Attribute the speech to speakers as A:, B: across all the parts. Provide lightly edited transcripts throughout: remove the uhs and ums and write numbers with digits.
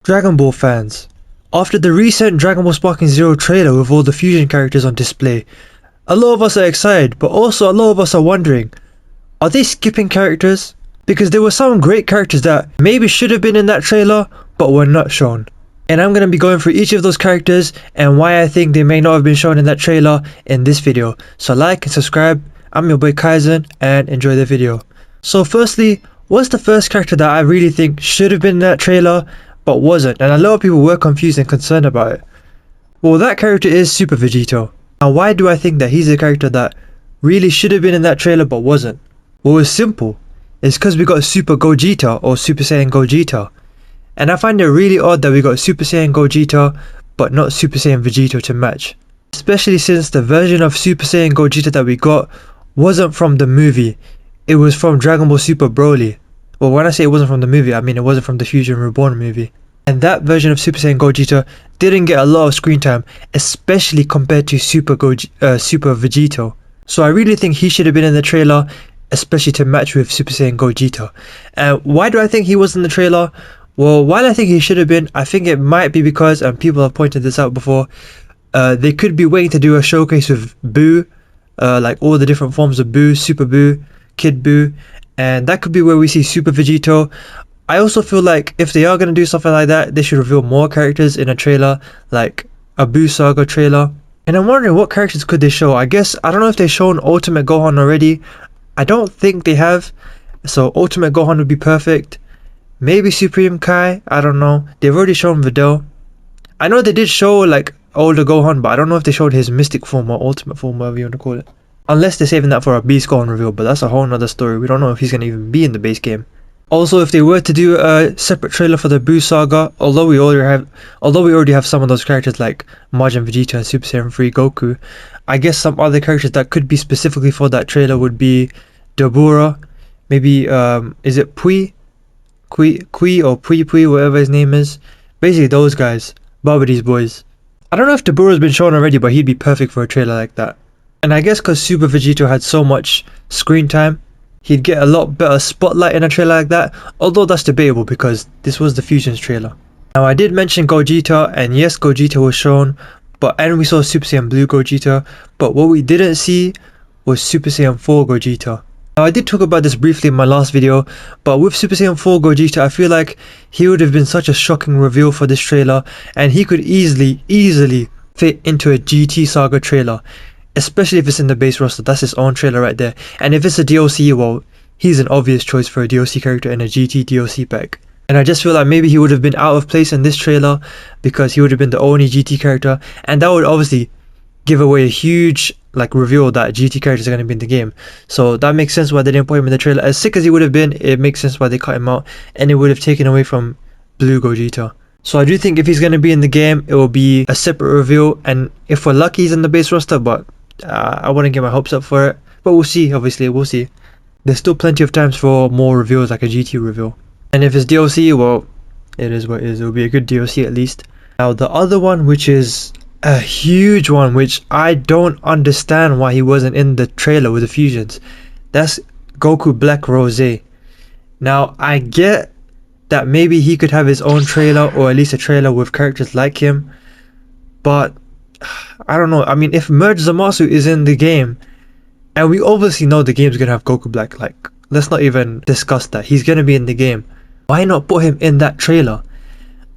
A: Dragon Ball fans, after the recent Dragon Ball Sparking Zero trailer with all the fusion characters on display, a lot of us are excited, but also a lot of us are wondering, are they skipping characters? Because there were some great characters that maybe should have been in that trailer, but were not shown. And I'm going to be going through each of those characters and why I think they may not have been shown in that trailer in this video. So like and subscribe, I'm your boy Kaizen, and enjoy the video. So firstly, what's the first character that I really think should have been in that trailer, but wasn't, and a lot of people were confused and concerned about it? Well, that character is Super Vegeta. Now why do I think that he's a character that really should have been in that trailer but wasn't? Well, it's simple. It's because we got Super Gogeta or Super Saiyan Gogeta. And I find it really odd that we got Super Saiyan Gogeta but not Super Saiyan Vegeta to match. Especially since the version of Super Saiyan Gogeta that we got wasn't from the movie. It was from Dragon Ball Super Broly. Well, when I say it wasn't from the movie, I mean it wasn't from the Fusion Reborn movie. And that version of Super Saiyan Gogeta didn't get a lot of screen time, especially compared to Super Vegeta. So I really think he should have been in the trailer, especially to match with Super Saiyan Gogeta. And why do I think he was in the trailer? Well, while I think he should have been, I think it might be because, and people have pointed this out before, they could be waiting to do a showcase with Boo, like all the different forms of Boo, Super Boo, Kid Boo, and that could be where we see Super Vegeta. I also feel like if they are going to do something like that, they should reveal more characters in a trailer, like a Boo Saga trailer. And I'm wondering what characters could they show. I guess, I don't know if they've shown Ultimate Gohan already. I don't think they have, so Ultimate Gohan would be perfect. Maybe Supreme Kai, I don't know. They've already shown Videl. I know they did show like older Gohan, but I don't know if they showed his mystic form or ultimate form, whatever you want to call it. Unless they're saving that for a Beast Gohan reveal, but that's a whole nother story. We don't know if he's going to even be in the base game. Also, if they were to do a separate trailer for the Boo Saga, although we already have some of those characters like Majin Vegeta and Super Saiyan 3 Goku, I guess some other characters that could be specifically for that trailer would be Dabura, maybe is it Pui or Pui, whatever his name is. Basically those guys, Babadi's boys. I don't know if Dabura's been shown already, but he'd be perfect for a trailer like that. And I guess because Super Vegeta had so much screen time, he'd get a lot better spotlight in a trailer like that, although that's debatable because this was the Fusions trailer. Now I did mention Gogeta, and yes, Gogeta was shown, and we saw Super Saiyan Blue Gogeta, but what we didn't see was Super Saiyan 4 Gogeta. Now I did talk about this briefly in my last video, but with Super Saiyan 4 Gogeta, I feel like he would have been such a shocking reveal for this trailer, and he could easily fit into a GT Saga trailer. Especially if it's in the base roster, that's his own trailer right there. And if it's a DLC, well, he's an obvious choice for a DLC character in a GT DLC pack. And I just feel like maybe he would have been out of place in this trailer because he would have been the only GT character, and that would obviously give away a huge reveal that GT characters are going to be in the game. So that makes sense why they didn't put him in the trailer. As sick as he would have been, it makes sense why they cut him out, and it would have taken away from Blue Gogeta. So I do think if he's going to be in the game, it will be a separate reveal, and if we're lucky he's in the base roster, but I wouldn't get my hopes up for it. But we'll see, obviously, we'll see. There's still plenty of times for more reveals, like a GT reveal. And if it's DLC, well, it is what it is. It will be a good DLC at least. Now the other one, which is a huge one, which I don't understand why he wasn't in the trailer with the fusions, that's Goku Black Rose. Now I get that maybe he could have his own trailer, or at least a trailer with characters like him, but I don't know. I mean, if Merge Zamasu is in the game, and we obviously know the game's gonna have Goku Black, let's not even discuss that. He's gonna be in the game. Why not put him in that trailer?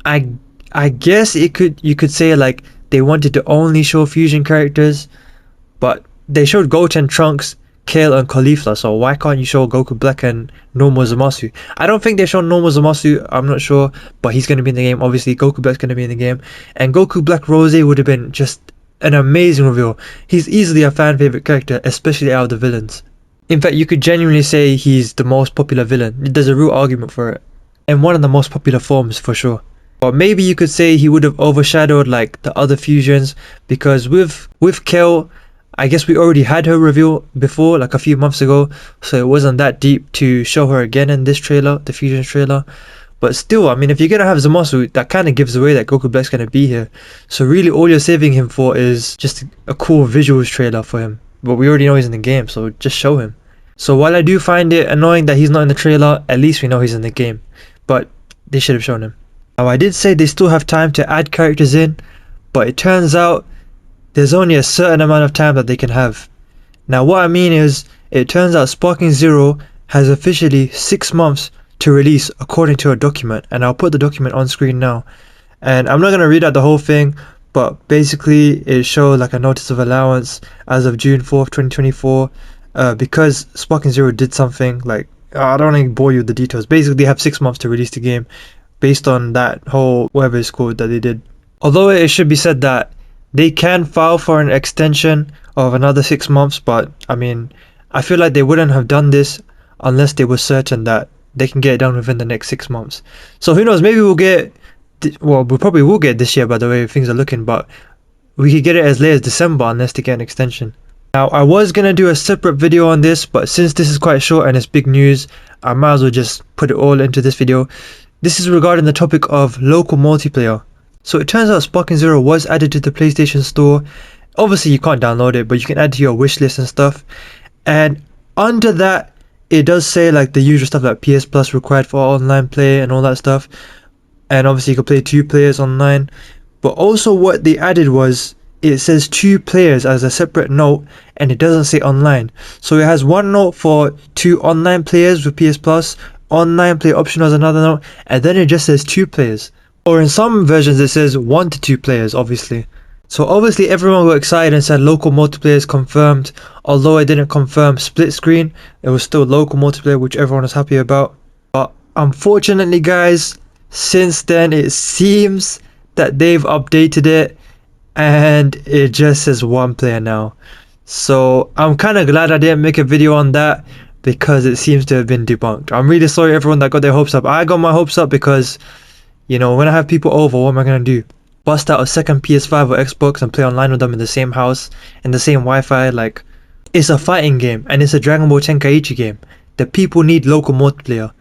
A: I guess you could say they wanted to only show fusion characters, but they showed Goten, Trunks, Kale, and Caulifla, so why can't you show Goku Black and normal Zamasu? I don't think they showed normal Zamasu, I'm not sure, but he's going to be in the game. Obviously Goku Black's going to be in the game, and Goku Black Rose would have been just an amazing reveal. He's easily a fan favorite character, especially out of the villains. In fact, you could genuinely say he's the most popular villain. There's a real argument for it, and one of the most popular forms for sure. But maybe you could say he would have overshadowed the other fusions, because with Kale, I guess we already had her reveal before, a few months ago, so it wasn't that deep to show her again in this trailer, the Fusions trailer. But still, I mean, if you're gonna have Zamasu, that kind of gives away that Goku Black's gonna be here. So really all you're saving him for is just a cool visuals trailer for him. But we already know he's in the game, so just show him. So while I do find it annoying that he's not in the trailer, at least we know he's in the game. But they should have shown him. Now I did say they still have time to add characters in, but it turns out there's only a certain amount of time that they can have. Now what I mean is, it turns out Sparking Zero has officially 6 months to release according to a document, and I'll put the document on screen now. And I'm not going to read out the whole thing, but basically it showed like a notice of allowance as of June 4th, 2024, because Sparking Zero did something like, I don't want to bore you with the details. Basically they have 6 months to release the game based on that whole whatever it's called that they did. Although it should be said that they can file for an extension of another 6 months, but I mean, I feel like they wouldn't have done this unless they were certain that they can get it done within the next 6 months. So who knows, maybe we'll get, well, we probably will get this year by the way things are looking, but we could get it as late as December unless they get an extension. Now I was going to do a separate video on this, but since this is quite short and it's big news, I might as well just put it all into this video. This is regarding the topic of local multiplayer. So it turns out Sparking Zero was added to the PlayStation Store. Obviously you can't download it, but you can add to your wish list and stuff. And under that, it does say like the usual stuff like PS Plus required for online play and all that stuff. And obviously you can play 2 players online. But also what they added was, it says 2 players as a separate note, and it doesn't say online. So it has one note for 2 online players with PS Plus, online play optional as another note, and then it just says 2 players. Or in some versions it says 1 to 2 players, obviously. So obviously everyone got excited and said local multiplayer is confirmed. Although it didn't confirm split screen, it was still local multiplayer, which everyone was happy about. But unfortunately guys, since then it seems that they've updated it and it just says 1 player now. So I'm kind of glad I didn't make a video on that, because it seems to have been debunked. I'm really sorry everyone that got their hopes up. I got my hopes up because, you know, when I have people over, what am I going to do? Bust out a second PS5 or Xbox and play online with them in the same house, in the same Wi-Fi? Like, it's a fighting game and it's a Dragon Ball Tenkaichi game. The people need local multiplayer.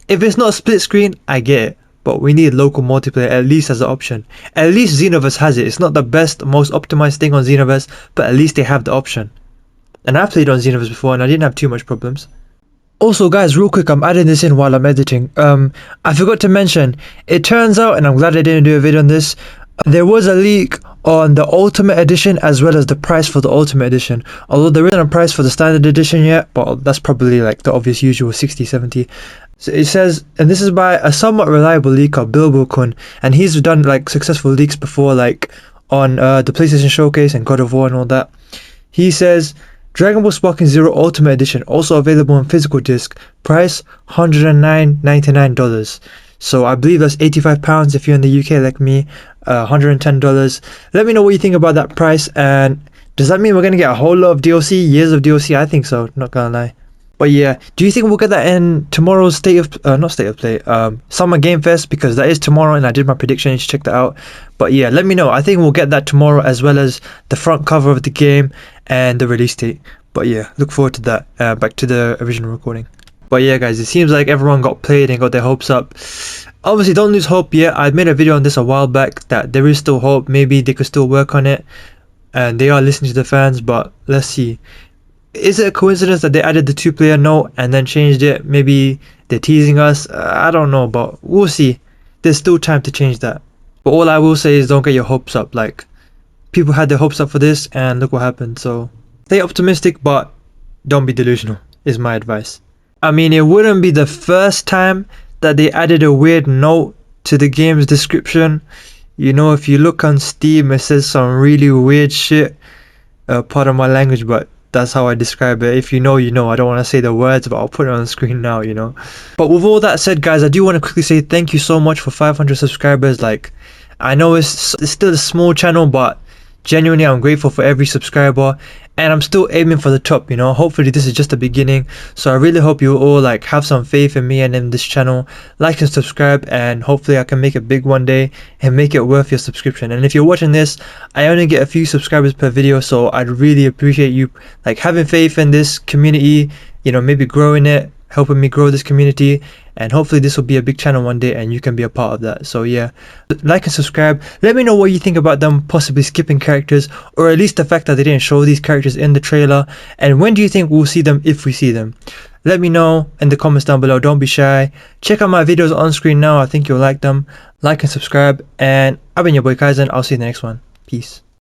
A: If it's not split screen, I get it, but we need local multiplayer at least as an option. At least Xenoverse has it. It's not the best, most optimized thing on Xenoverse, but at least they have the option. And I've played on Xenoverse before and I didn't have too much problems. Also guys, real quick, I'm adding this in while I'm editing. I forgot to mention, it turns out, and I'm glad I didn't do a video on this, there was a leak on the Ultimate Edition as well as the price for the Ultimate Edition. Although there isn't a price for the Standard Edition yet, but that's probably like the obvious usual 60, 70. So it says, and this is by a somewhat reliable leaker, Bilbo-kun, and he's done like successful leaks before, like on the PlayStation Showcase and God of War and all that. He says, Dragon Ball Sparking Zero Ultimate Edition, also available on physical disc, price $109.99. So I believe that's £85 if you're in the UK like me, $110. Let me know what you think about that price, and does that mean we're going to get a whole lot of DLC, years of DLC? I think so, not gonna lie. But yeah, do you think we'll get that in tomorrow's not state of play, Summer Game Fest? Because that is tomorrow and I did my prediction, you should check that out. But yeah, let me know. I think we'll get that tomorrow, as well as the front cover of the game and the release date. But yeah, look forward to that. Back to the original recording. But yeah guys, it seems like everyone got played and got their hopes up. Obviously don't lose hope yet. I made a video on this a while back that there is still hope. Maybe they could still work on it, and they are listening to the fans, but let's see. Is it a coincidence that they added the 2-player note and then changed it? Maybe they're teasing us. I don't know, but we'll see. There's still time to change that. But all I will say is don't get your hopes up. Like, people had their hopes up for this and look what happened. So stay optimistic, but don't be delusional is my advice. I mean, it wouldn't be the first time that they added a weird note to the game's description. You know, if you look on Steam, it says some really weird shit. Pardon my language, but that's how I describe it. If you know, you know. I don't want to say the words, but I'll put it on the screen now, you know. But with all that said guys, I do want to quickly say thank you so much for 500 subscribers. Like, I know it's still a small channel, but genuinely I'm grateful for every subscriber, and I'm still aiming for the top, you know. Hopefully this is just the beginning, so I really hope you all like have some faith in me and in this channel. Like and subscribe, and hopefully I can make it big one day and make it worth your subscription. And if you're watching this, I only get a few subscribers per video, so I'd really appreciate you like having faith in this community, you know, maybe growing it, helping me grow this community, and hopefully this will be a big channel one day and you can be a part of that. So yeah, like and subscribe. Let me know what you think about them possibly skipping characters, or at least the fact that they didn't show these characters in the trailer, and when do you think we'll see them, if we see them. Let me know in the comments down below, don't be shy. Check out my videos on screen now, I think you'll like them. Like and subscribe, and I've been your boy Kaizen, I'll see you in the next one. Peace.